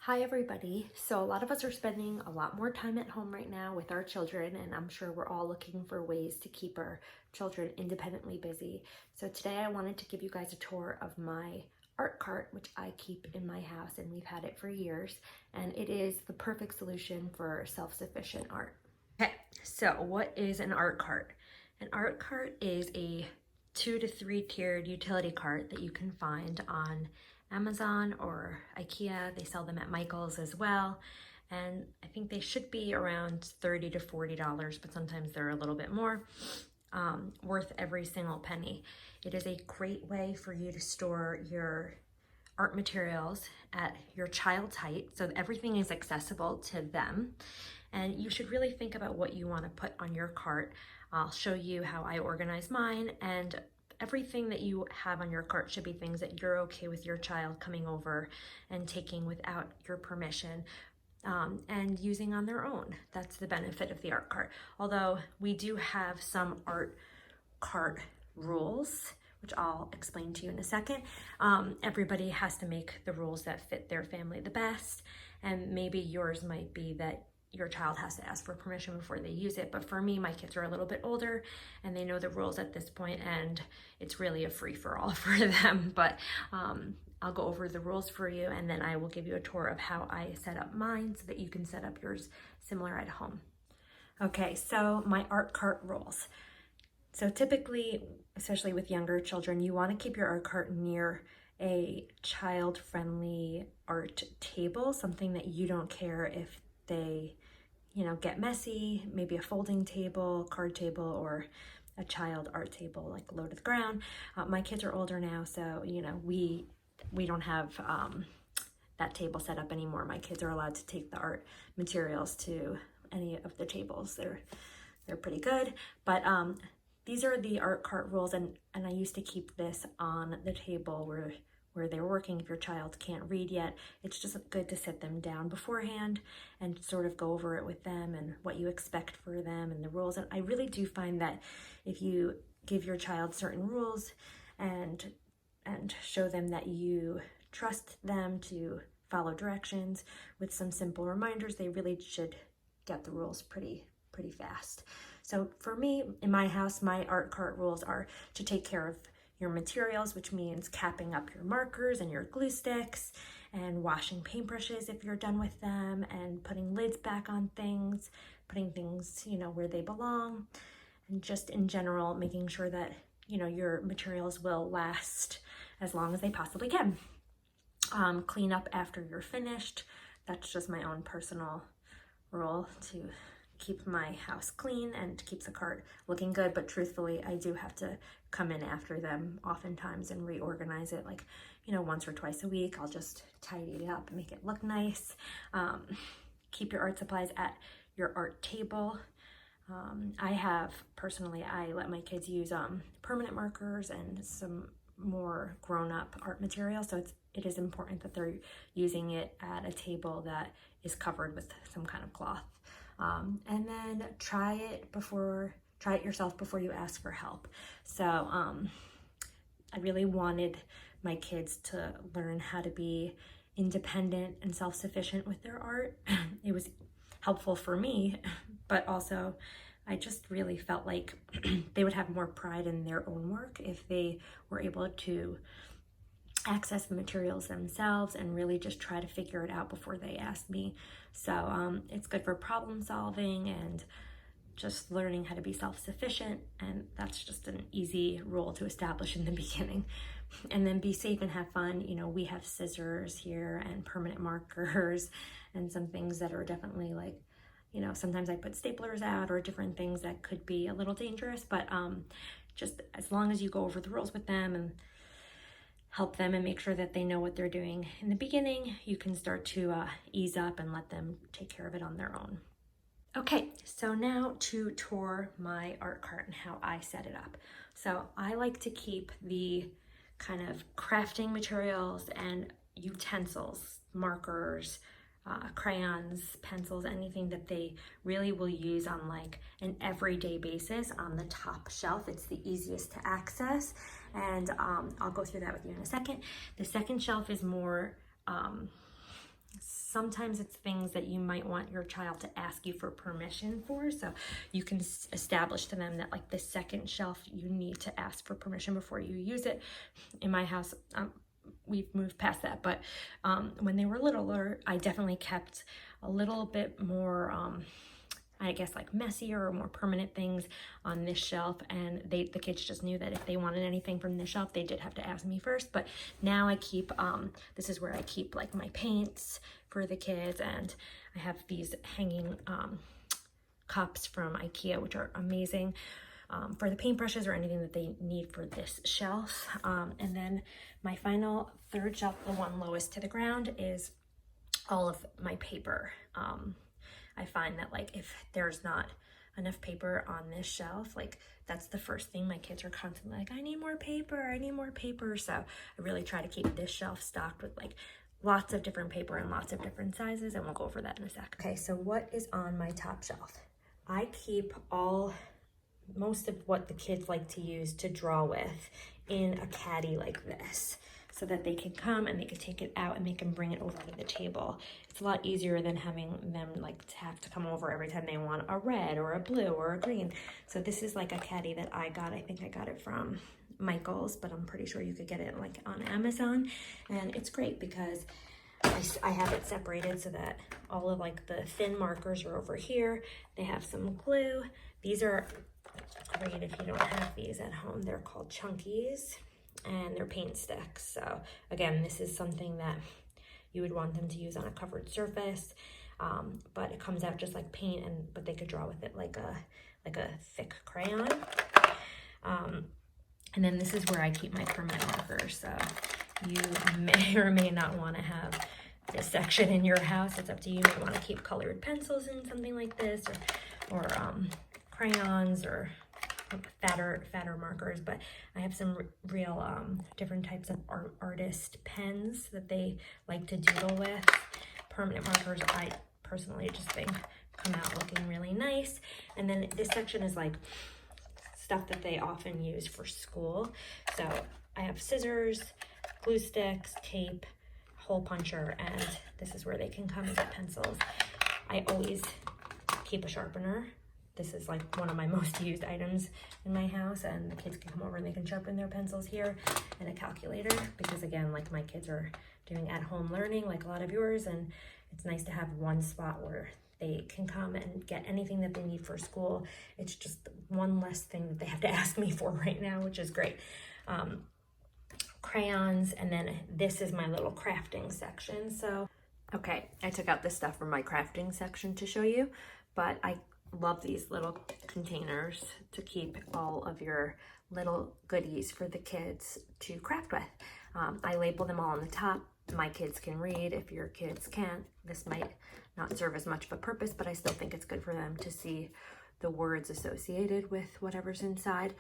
Hi everybody. So a lot of us are spending a lot more time at home right now with our children, and I'm sure we're all looking for ways to keep our children independently busy. So today I wanted to give you guys a tour of my art cart, which I keep in my house, and we've had it for years, and it is the perfect solution for self-sufficient art. Okay, so what is an art cart? An art cart is a 2 to 3 tiered utility cart that you can find on Amazon or IKEA. They sell them at Michael's as well. And I think they should be around $30 to $40, but sometimes they're a little bit more, worth every single penny. It is a great way for you to store your art materials at your child's height, so that everything is accessible to them. And you should really think about what you want to put on your cart. I'll show you how I organize mine, and everything that you have on your cart should be things that you're okay with your child coming over and taking without your permission, and using on their own. That's the benefit of the art cart. Although we do have some art cart rules, which I'll explain to you in a second. Everybody has to make the rules that fit their family the best, and maybe yours might be that your child has to ask for permission before they use it. But for me, my kids are a little bit older and they know the rules at this point, and it's really a free-for-all for them. But I'll go over the rules for you, and then I will give you a tour of how I set up mine so that you can set up yours similar at home. Okay, so my art cart rules. So typically, especially with younger children, you want to keep your art cart near a child-friendly art table, something that you don't care if they, get messy, maybe a folding table, card table, or a child art table, like low to the ground. My kids are older now, so, we don't have that table set up anymore. My kids are allowed to take the art materials to any of the tables. They're pretty good, but these are the art cart rules, and I used to keep this on the table where they're working. If your child can't read yet, it's just good to sit them down beforehand and sort of go over it with them and what you expect for them and the rules. And I really do find that if you give your child certain rules and show them that you trust them to follow directions with some simple reminders, they really should get the rules pretty fast. So for me, in my house, my art cart rules are to take care of your materials, which means capping up your markers and your glue sticks, and washing paintbrushes if you're done with them, and putting lids back on things, putting things, where they belong, and just in general, making sure that, your materials will last as long as they possibly can. Clean up after you're finished. That's just my own personal rule, to keep my house clean and keeps the cart looking good. But truthfully, I do have to come in after them oftentimes and reorganize it, like, once or twice a week. I'll just tidy it up and make it look nice. Keep your art supplies at your art table. I let my kids use permanent markers and some more grown-up art material, so it is important that they're using it at a table that is covered with some kind of cloth. And then try it yourself before you ask for help. So I really wanted my kids to learn how to be independent and self-sufficient with their art. It was helpful for me, but also I just really felt like they would have more pride in their own work if they were able to access the materials themselves and really just try to figure it out before they ask me. So it's good for problem solving and just learning how to be self-sufficient, and that's just an easy rule to establish in the beginning. And then be safe and have fun. We have scissors here and permanent markers and some things that are definitely like, sometimes I put staplers out or different things that could be a little dangerous, but just as long as you go over the rules with them and help them and make sure that they know what they're doing in the beginning, you can start to ease up and let them take care of it on their own. Okay, so now to tour my art cart and how I set it up. So I like to keep the kind of crafting materials and utensils, markers, crayons, pencils, anything that they really will use on like an everyday basis on the top shelf. It's the easiest to access, and I'll go through that with you in a second. The second shelf is more Sometimes it's things that you might want your child to ask you for permission for. So you can establish to them that like the second shelf, you need to ask for permission before you use it. In my house, we've moved past that, but when they were littler, I definitely kept a little bit more, I guess like messier or more permanent things on this shelf, and the kids just knew that if they wanted anything from this shelf, they did have to ask me first. But now I keep, this is where I keep like my paints for the kids, and I have these hanging cups from IKEA, which are amazing for the paintbrushes or anything that they need for this shelf. And then my final third shelf, the one lowest to the ground, is all of my paper. I find that like if there's not enough paper on this shelf, like that's the first thing my kids are constantly like, I need more paper, I need more paper. So I really try to keep this shelf stocked with like lots of different paper and lots of different sizes, and we'll go over that in a sec. Okay, so what is on my top shelf? I keep most of what the kids like to use to draw with in a caddy like this, so that they can come and they can take it out and they can bring it over to the table. It's a lot easier than having them like to have to come over every time they want a red or a blue or a green. So this is like a caddy that I got. I think I got it from Michael's, but I'm pretty sure you could get it like on Amazon. And it's great because I have it separated so that all of like the thin markers are over here. They have some glue. These are great if you don't have these at home. They're called Chunkies, and they're paint sticks. So again, this is something that you would want them to use on a covered surface, but it comes out just like paint, but they could draw with it like a thick crayon. And then this is where I keep my permanent markers. So you may or may not want to have this section in your house. It's up to you. You may want to keep colored pencils in something like this, or crayons, or fatter markers. But I have some real different types of artist pens that they like to doodle with. Permanent markers, I personally just think come out looking really nice. And then this section is like stuff that they often use for school. So I have scissors, glue sticks, tape, hole puncher, and this is where they can come and get pencils. I always keep a sharpener. This is like one of my most used items in my house, and the kids can come over and they can sharpen their pencils here, and a calculator, because again, like my kids are doing at-home learning like a lot of yours, and it's nice to have one spot where they can come and get anything that they need for school. It's just one less thing that they have to ask me for right now, which is great. Crayons, and then this is my little crafting section. So, okay, I took out this stuff from my crafting section to show you, but I love these little containers to keep all of your little goodies for the kids to craft with. I label them all on the top. My kids can read. If your kids can't, this might not serve as much of a purpose, but I still think it's good for them to see the words associated with whatever's inside.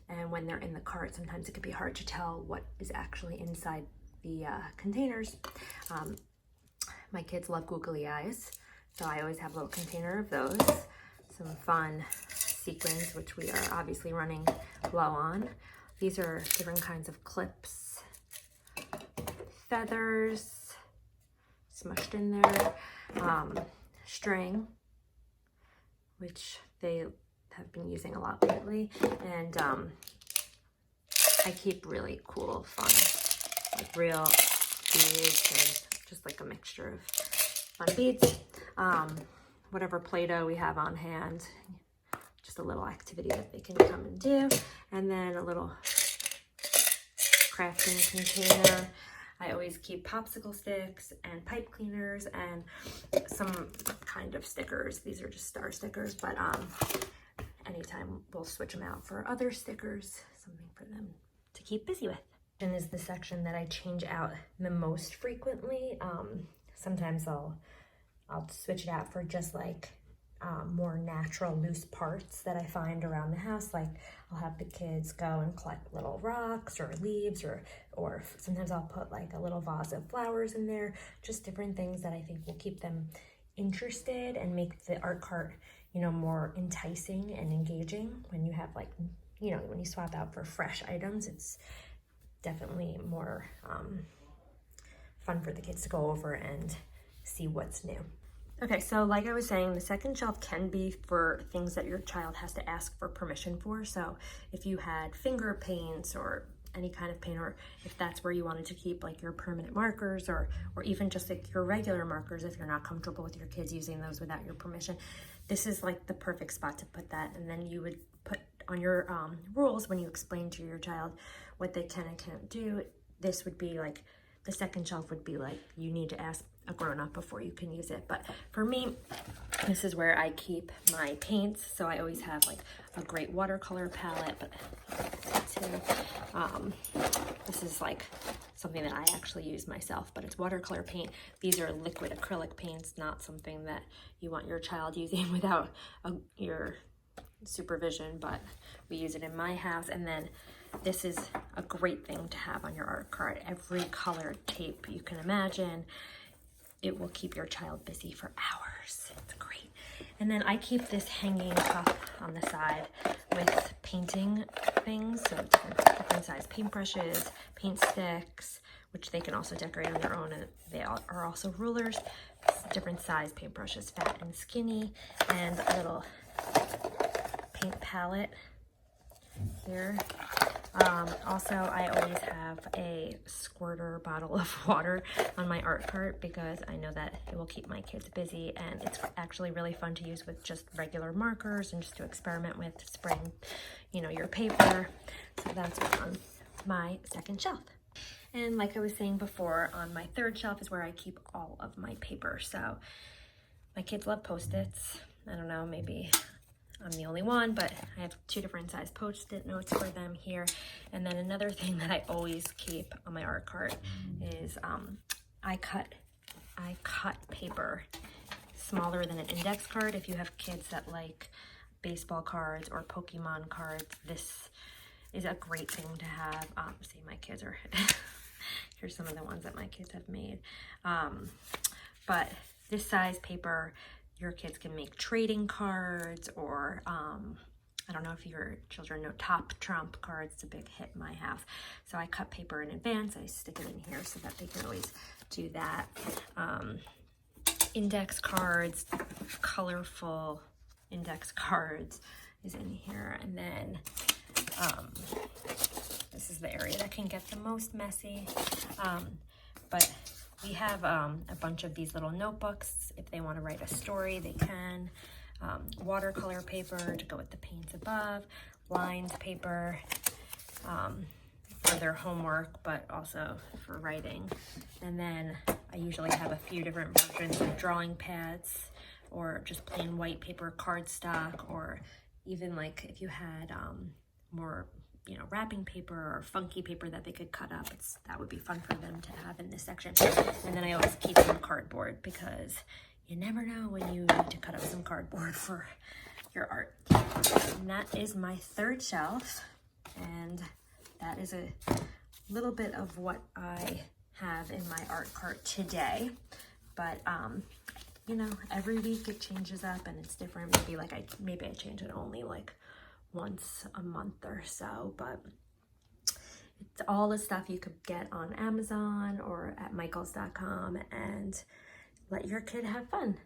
And when they're in the cart, sometimes it can be hard to tell what is actually inside the containers. My kids love googly eyes, so I always have a little container of those. Some fun sequins, which we are obviously running low on. These are different kinds of clips, feathers smushed in there, string, which they have been using a lot lately, and I keep really cool, fun, like real beads, and just like a mixture of fun beads. Whatever Play-Doh we have on hand, just a little activity that they can come and do. And then a little crafting container. I always keep popsicle sticks and pipe cleaners and some kind of stickers. These are just star stickers, but anytime we'll switch them out for other stickers, something for them to keep busy with. And is the section that I change out the most frequently. Sometimes I'll switch it out for just like more natural loose parts that I find around the house. Like I'll have the kids go and collect little rocks or leaves, or sometimes I'll put like a little vase of flowers in there, just different things that I think will keep them interested and make the art cart, you know, more enticing and engaging. When you have like, you know, when you swap out for fresh items, it's definitely more fun for the kids to go over and see what's new. Okay, so like I was saying, the second shelf can be for things that your child has to ask for permission for. So if you had finger paints or any kind of paint, or if that's where you wanted to keep like your permanent markers, or even just like your regular markers, if you're not comfortable with your kids using those without your permission, this is like the perfect spot to put that. And then you would put on your rules when you explain to your child what they can and can't do. This would be like, the second shelf would be like, you need to ask a grown-up before you can use it. But for me, this is where I keep my paints. So I always have like a great watercolor palette, but this is like something that I actually use myself, but it's watercolor paint. These are liquid acrylic paints, not something that you want your child using without your supervision, but we use it in my house. And then this is a great thing to have on your art card. Every colored tape you can imagine. It will keep your child busy for hours. It's great. And then I keep this hanging up on the side with painting things. So different size paintbrushes, paint sticks, which they can also decorate on their own. And they are also rulers, different size paintbrushes, fat and skinny, and a little paint palette here. Also, I always have a squirter bottle of water on my art cart because I know that it will keep my kids busy, and it's actually really fun to use with just regular markers and just to experiment with spraying, you know, your paper. So that's on my second shelf. And like I was saying before, on my third shelf is where I keep all of my paper. So my kids love Post-its. I don't know, maybe I'm the only one, but I have 2 different size Post-it notes for them here. And then another thing that I always keep on my art cart is I cut paper smaller than an index card. If you have kids that like baseball cards or Pokemon cards, this is a great thing to have. See, my kids are, here's some of the ones that my kids have made. But this size paper, your kids can make trading cards, or I don't know if your children know Top Trump cards. It's a big hit in my house. So I cut paper in advance. I stick it in here so that they can always do that. Index cards, colorful index cards is in here. And then this is the area that can get the most messy. But we have a bunch of these little notebooks. If they want to write a story, they can. Watercolor paper to go with the paints above. Lines paper for their homework, but also for writing. And then I usually have a few different versions of drawing pads, or just plain white paper cardstock, or even like if you had more, you know, wrapping paper or funky paper that they could cut up, that would be fun for them to have in this section. And then I always keep some cardboard because you never know when you need to cut up some cardboard for your art. And that is my third shelf, and that is a little bit of what I have in my art cart today. But you know, every week it changes up and it's different. Maybe I change it only like once a month or so, but it's all the stuff you could get on Amazon or at michaels.com, and let your kid have fun.